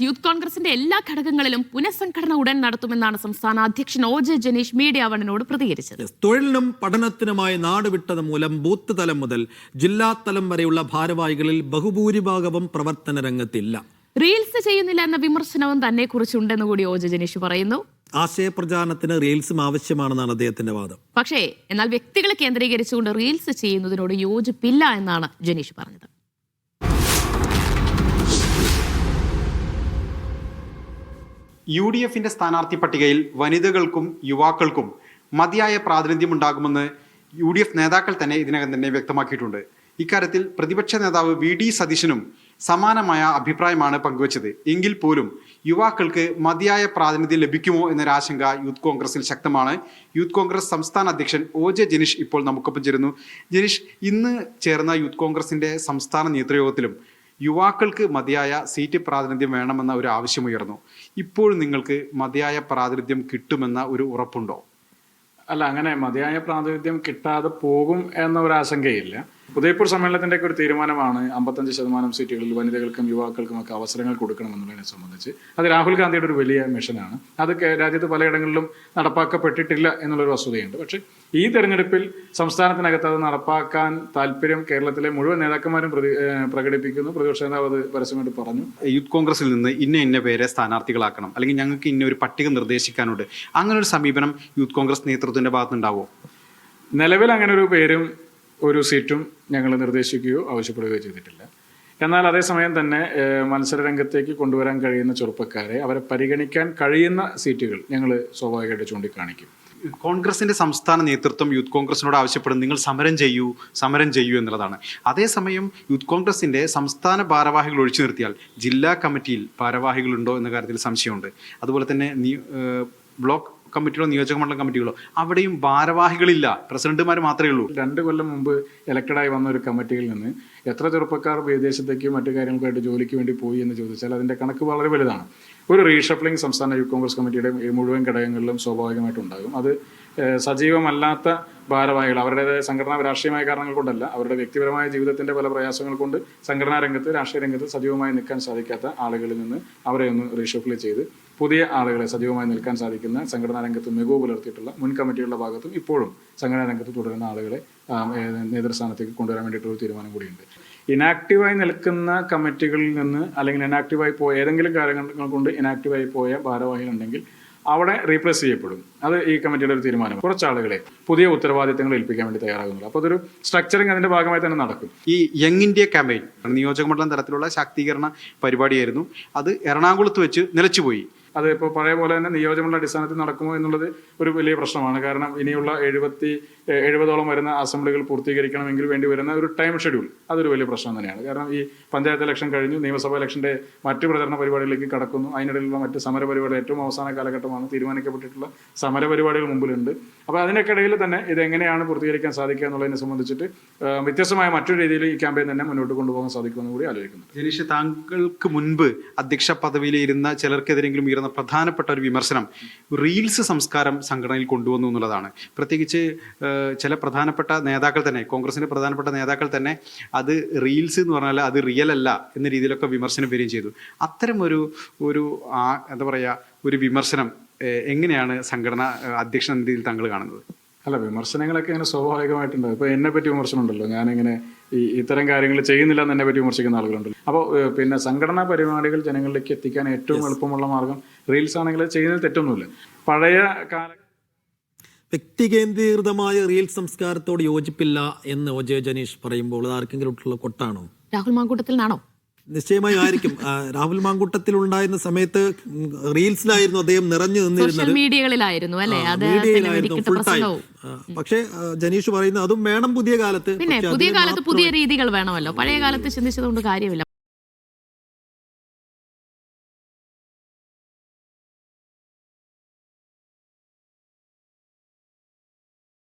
Youth കോൺഗ്രസിന്റെ എല്ലാ ഘടകങ്ങളിലും പുനഃസംഘടന ഉടൻ നടത്തുമെന്നാണ് സംസ്ഥാന അധ്യക്ഷൻ OJ ജനീഷ് മീഡിയ വണ്ണിനോട് പ്രതികരിച്ചത്. തൊഴിലിനും പഠനത്തിനുമായി നാടുവിട്ടത് മൂലം ബൂത്ത് തലം മുതൽ ജില്ലാ തലം വരെയുള്ള ഭാരവാഹികളിൽ ബഹുഭൂരിഭാഗവും പ്രവർത്തന രംഗത്തില്ല. റീൽസ് ചെയ്യുന്നില്ല എന്ന വിമർശനവും തന്നെ കുറിച്ചുണ്ടെന്ന് കൂടി OJ ജനീഷ് പറയുന്നു. ആശയപ്രചാരണത്തിന് റീൽസും ആവശ്യമാണെന്നാണ് അദ്ദേഹത്തിന്റെ വാദം. പക്ഷേ എന്നാൽ വ്യക്തികളെ കേന്ദ്രീകരിച്ചുകൊണ്ട് റീൽസ് ചെയ്യുന്നതിനോട് യോജിപ്പില്ല എന്നാണ് ജനീഷ് പറഞ്ഞത്. UDF സ്ഥാനാർത്ഥി പട്ടികയിൽ വനിതകൾക്കും യുവാക്കൾക്കും മതിയായ പ്രാതിനിധ്യമുണ്ടാകുമെന്ന് UDF നേതാക്കൾ തന്നെ ഇതിനകം തന്നെ വ്യക്തമാക്കിയിട്ടുണ്ട്. ഇക്കാര്യത്തിൽ പ്രതിപക്ഷ നേതാവ് VD സതീശനും സമാനമായ അഭിപ്രായമാണ് പങ്കുവച്ചത്. എങ്കിൽ പോലും യുവാക്കൾക്ക് മതിയായ പ്രാതിനിധ്യം ലഭിക്കുമോ എന്നൊരാശങ്ക യൂത്ത് കോൺഗ്രസിൽ ശക്തമാണ്. യൂത്ത് കോൺഗ്രസ് സംസ്ഥാന അധ്യക്ഷൻ OJ ജനീഷ് ഇപ്പോൾ നമുക്കൊപ്പം ചേരുന്നു. ജനീഷ്, ഇന്ന് ചേർന്ന യൂത്ത് കോൺഗ്രസിന്റെ സംസ്ഥാന നേതൃയോഗത്തിലും യുവാക്കൾക്ക് മതിയായ സീറ്റ് പ്രാതിനിധ്യം വേണമെന്ന ഒരു ആവശ്യമുയർന്നു. ഇപ്പോഴും നിങ്ങൾക്ക് മതിയായ പ്രാതിനിധ്യം കിട്ടുമെന്ന ഒരു ഉറപ്പുണ്ടോ? അല്ല, അങ്ങനെ മതിയായ പ്രാതിനിധ്യം കിട്ടാതെ പോകും എന്ന ഒരു ആശങ്കയില്ല. ഉദയപൂർ സമ്മേളനത്തിന്റെ ഒരു തീരുമാനമാണ് 55% സീറ്റുകളിൽ വനിതകൾക്കും യുവാക്കൾക്കും ഒക്കെ അവസരങ്ങൾ കൊടുക്കണമെന്നുള്ളതിനെ സംബന്ധിച്ച്. അത് രാഹുൽ ഗാന്ധിയുടെ ഒരു വലിയ മിഷനാണ്. അത് രാജ്യത്ത് പലയിടങ്ങളിലും നടപ്പാക്കപ്പെട്ടിട്ടില്ല എന്നുള്ളൊരു വസ്തുതയുണ്ട്. പക്ഷേ ഈ തെരഞ്ഞെടുപ്പിൽ സംസ്ഥാനത്തിനകത്ത് അത് നടപ്പാക്കാൻ താല്പര്യം കേരളത്തിലെ മുഴുവൻ നേതാക്കന്മാരും പ്രകടിപ്പിക്കുന്നു. പ്രതിപക്ഷ നേതാവ് അത് പരസ്യമായിട്ട് പറഞ്ഞു. യൂത്ത് കോൺഗ്രസിൽ നിന്ന് ഇന്ന പേരെ സ്ഥാനാർത്ഥികളാക്കണം, അല്ലെങ്കിൽ ഞങ്ങൾക്ക് ഇന്ന ഒരു പട്ടിക നിർദ്ദേശിക്കാനുണ്ട്, അങ്ങനെ ഒരു സമീപനം യൂത്ത് കോൺഗ്രസ് നേതൃത്വത്തിന്റെ ഭാഗത്തുണ്ടാവോ? നിലവിൽ അങ്ങനെ ഒരു പേരും ഒരു സീറ്റും ഞങ്ങൾ നിർദ്ദേശിക്കുകയോ ആവശ്യപ്പെടുകയോ ചെയ്തിട്ടില്ല. എന്നാൽ അതേസമയം തന്നെ മത്സര രംഗത്തേക്ക് കൊണ്ടുവരാൻ കഴിയുന്ന ചെറുപ്പക്കാരെ, അവരെ പരിഗണിക്കാൻ കഴിയുന്ന സീറ്റുകൾ ഞങ്ങൾ സ്വാഭാവികമായിട്ട് ചൂണ്ടിക്കാണിക്കും. കോൺഗ്രസിന്റെ സംസ്ഥാന നേതൃത്വം യൂത്ത് കോൺഗ്രസിനോട് ആവശ്യപ്പെടുന്നത് നിങ്ങൾ സമരം ചെയ്യൂ എന്നുള്ളതാണ്. അതേസമയം യൂത്ത് കോൺഗ്രസിന്റെ സംസ്ഥാന ഭാരവാഹികൾ ഒഴിച്ചു നിർത്തിയാൽ ജില്ലാ കമ്മിറ്റിയിൽ ഭാരവാഹികളുണ്ടോ എന്ന കാര്യത്തിൽ സംശയമുണ്ട്. അതുപോലെ തന്നെ ബ്ലോക്ക് കമ്മിറ്റികളോ നിയോജകമണ്ഡലം കമ്മിറ്റികളോ അവിടെയും ഭാരവാഹികളില്ല, പ്രസിഡന്റുമാർ മാത്രമേ ഉള്ളൂ. 2 കൊല്ലം മുമ്പ് ഇലക്റ്റഡായി വന്ന ഒരു കമ്മിറ്റിയിൽ നിന്ന് എത്ര ചെറുപ്പക്കാർ വിദേശത്തേക്ക് മറ്റു കാര്യങ്ങൾക്കായിട്ട് ജോലിക്ക് വേണ്ടി പോയി എന്ന് ചോദിച്ചാൽ അതിന്റെ കണക്ക് വളരെ വലുതാണ്. ഒരു റീഷഫ്ലിംഗ് സംസ്ഥാന യൂത്ത് കോൺഗ്രസ് കമ്മിറ്റിയുടെ മുഴുവൻ ഘടകങ്ങളിലും സ്വാഭാവികമായിട്ടുണ്ടാകും. അത് സജീവമല്ലാത്ത ഭാരവാഹികൾ അവരുടേതായ സംഘടനാ രാഷ്ട്രീയമായ കാരണങ്ങൾ കൊണ്ടല്ല, അവരുടെ വ്യക്തിപരമായ ജീവിതത്തിന്റെ പല പ്രയാസങ്ങൾ കൊണ്ട് സംഘടനാ രംഗത്ത്, രാഷ്ട്രീയ രംഗത്ത് സജീവമായി നിൽക്കാൻ സാധിക്കാത്ത ആളുകളിൽ നിന്ന് അവരെ ഒന്ന് റീഷഫിൾ ചെയ്ത് പുതിയ ആളുകളെ സജീവമായി നിൽക്കാൻ സാധിക്കുന്ന, സംഘടനാ രംഗത്ത് മികവ് പുലർത്തിയിട്ടുള്ള മുൻ കമ്മിറ്റികളുടെ ഭാഗത്തും ഇപ്പോഴും സംഘടനാ രംഗത്ത് തുടരുന്ന ആളുകളെ നേതൃസ്ഥാനത്തേക്ക് കൊണ്ടുവരാൻ വേണ്ടിയിട്ടുള്ള തീരുമാനം കൂടിയുണ്ട്. ഇനാക്റ്റീവായി നിൽക്കുന്ന കമ്മിറ്റികളിൽ നിന്ന്, അല്ലെങ്കിൽ ഇനാക്റ്റീവായി പോയ ഏതെങ്കിലും കാര്യങ്ങൾ കൊണ്ട് ഇനാക്റ്റീവായി പോയ ഭാരവാഹികളുണ്ടെങ്കിൽ അവിടെ റീപ്ലേസ് ചെയ്യപ്പെടും. അത് ഈ കമ്മിറ്റിയുടെ ഒരു തീരുമാനം. കുറച്ച് ആളുകളെ പുതിയ ഉത്തരവാദിത്തങ്ങൾ ഏൽപ്പിക്കാൻ വേണ്ടി തയ്യാറാകുന്നില്ല. അപ്പോൾ അതൊരു സ്ട്രക്ചറിങ് അതിന്റെ ഭാഗമായി തന്നെ നടക്കും. ഈ യങ് ഇന്ത്യ ക്യാമ്പയിൻ നിയോജകമണ്ഡലം തലത്തിലുള്ള ശാക്തീകരണ പരിപാടിയായിരുന്നു. അത് എറണാകുളത്ത് വെച്ച് നിലച്ചുപോയി. അത് ഇപ്പോൾ പഴയ പോലെ തന്നെ നിയോജകമണ്ഡല അടിസ്ഥാനത്തിൽ നടക്കുമോ എന്നുള്ളത് ഒരു വലിയ പ്രശ്നമാണ്. കാരണം ഇനിയുള്ള 70ഓളം വരുന്ന അസംബ്ലികൾ പൂർത്തീകരിക്കണമെങ്കിൽ വേണ്ടി വരുന്ന ഒരു ടൈം ഷെഡ്യൂൾ, അതൊരു വലിയ പ്രശ്നം തന്നെയാണ്. കാരണം ഈ പഞ്ചായത്ത് ഇലക്ഷൻ കഴിഞ്ഞു, നിയമസഭാ ഇലക്ഷന്റെ മറ്റു പ്രചരണ പരിപാടികളിലേക്ക് കടക്കുന്നു. അതിനിടയിലുള്ള മറ്റ് സമര പരിപാടികൾ, ഏറ്റവും അവസാന കാലഘട്ടമാണ്, തീരുമാനിക്കപ്പെട്ടിട്ടുള്ള സമര പരിപാടികൾ മുമ്പിലുണ്ട്. അപ്പോൾ അതിനൊക്കെ ഇടയിൽ തന്നെ ഇതെങ്ങനെയാണ് പൂർത്തീകരിക്കാൻ സാധിക്കുക എന്നുള്ളതിനെ സംബന്ധിച്ചിട്ട് വ്യത്യസ്തമായ മറ്റൊരു രീതിയിൽ ഈ ക്യാമ്പയിൻ തന്നെ മുന്നോട്ട് കൊണ്ടുപോകാൻ സാധിക്കുമെന്ന് കൂടി ആലോചിക്കുന്നു. ജനീഷ്, താങ്കൾക്ക് മുൻപ് അധ്യക്ഷ പദവിയിലിരുന്ന ചിലർക്കെതിരെങ്കിലും ഉയർന്ന പ്രധാനപ്പെട്ട ഒരു വിമർശനം റീൽസ് സംസ്കാരം സംഘടനയിൽ കൊണ്ടുവന്നു എന്നുള്ളതാണ്. പ്രത്യേകിച്ച് ചില പ്രധാനപ്പെട്ട നേതാക്കൾ തന്നെ, കോൺഗ്രസിന്റെ പ്രധാനപ്പെട്ട നേതാക്കൾ തന്നെ അത് റീൽസ് എന്ന് പറഞ്ഞാൽ അത് റിയൽ അല്ല എന്ന രീതിയിലൊക്കെ വിമർശനം വരികയും ചെയ്തു. അത്തരം ഒരു എന്താ പറയുക, ഒരു വിമർശനം എങ്ങനെയാണ് സംഘടന അധ്യക്ഷൻ എന്ന രീതിയിൽ താങ്കൾ കാണുന്നത്? അല്ല, വിമർശനങ്ങളൊക്കെ ഇങ്ങനെ സ്വാഭാവികമായിട്ടുണ്ടാവും. ഇപ്പോൾ എന്നെ പറ്റി വിമർശനം ഉണ്ടല്ലോ, ഞാനിങ്ങനെ ഇത്തരം കാര്യങ്ങൾ ചെയ്യുന്നില്ല എന്ന് എന്നെ പറ്റി വിമർശിക്കുന്ന ആളുകളുണ്ടല്ലോ. അപ്പോൾ പിന്നെ സംഘടനാ പരിപാടികൾ ജനങ്ങളിലേക്ക് എത്തിക്കാൻ ഏറ്റവും എളുപ്പമുള്ള മാർഗം റീൽസ് ആണെങ്കിൽ ചെയ്യുന്നതിൽ തെറ്റൊന്നുമില്ല. പഴയ കാല വ്യക്തി കേന്ദ്രീകൃതമായ റീൽ സംസ്കാരത്തോട് യോജിപ്പില്ല എന്ന് OJ ജനീഷ് പറയുമ്പോൾ അത് ആർക്കെങ്കിലും ഉള്ള കൊട്ടാണോ? രാഹുൽ മാങ്കൂട്ടത്തിൽ നിന്നാണോ? നിശ്ചയമായി ആയിരിക്കും. രാഹുൽ മാങ്കൂട്ടത്തിൽ ഉണ്ടായിരുന്ന സമയത്ത് റീൽസിലായിരുന്നു അദ്ദേഹം നിറഞ്ഞു നിന്നിരുന്നത്, മീഡിയകളിലായിരുന്നു ഫുൾ ടൈം. പക്ഷേ ജനീഷ് പറയുന്നത് അതും വേണം പുതിയ കാലത്ത്. പിന്നെ പുതിയ കാലത്ത് പുതിയ രീതികൾ വേണമല്ലോ. പഴയ കാലത്ത് ചിന്തിച്ചതുകൊണ്ട് കാര്യമില്ല.